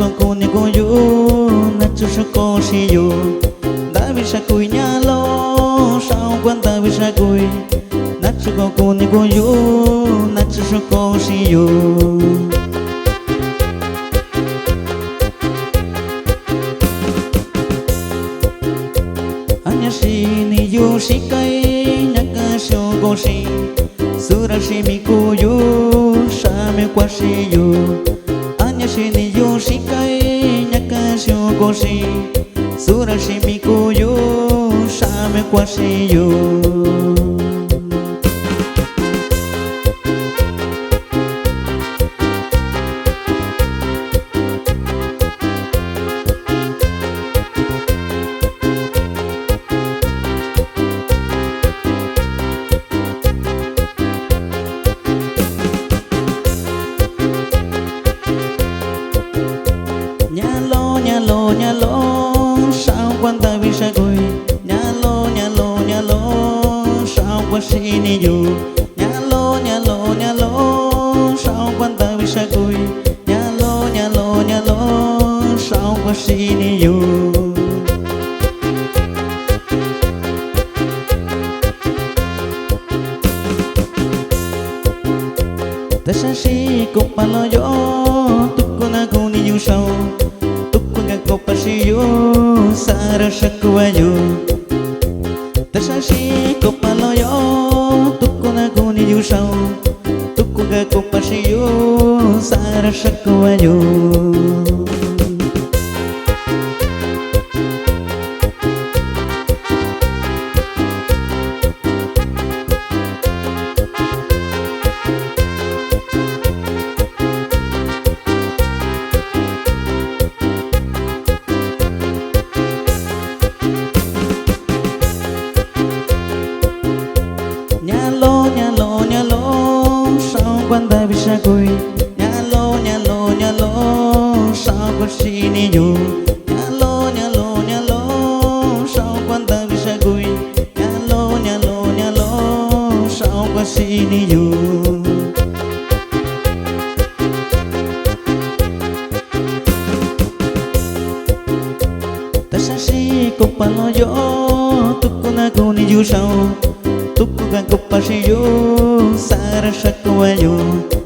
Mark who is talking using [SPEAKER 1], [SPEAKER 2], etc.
[SPEAKER 1] con con con yo na chu con si yo đã biết sa cùi nhà lo sao quan ta biết sa cùi na chu con yo na chu con si yo anya si ni yo si kai na ka sho con si sura si mi ko yo sa me kwa si yo anya si ni yo si kai na ka sho con si sura si mi ko yo sa me kwa si yo nhà lo sao quan ta biết sa cùi nhà lo sao quan si ni yo nhà lo sao quan ta biết sa cùi nhà lo sao quan si ni yo ta sa si cục pa lo yo tu con na con ni yo sao copa si yo sara shakwa yo tasa si copa lo yo tuko na kuni yo sao tuko ga copa si yo sara shakwa yo nhà lo sao quan ta biết sa cùi nhà lo sao quan si ni yo nhà lo sao quan ta biết sa cùi nhà lo sao quan si ni yo ta sa si copa lo yo tu con na con ni yo sao tu con copa si yo sara shakwa yo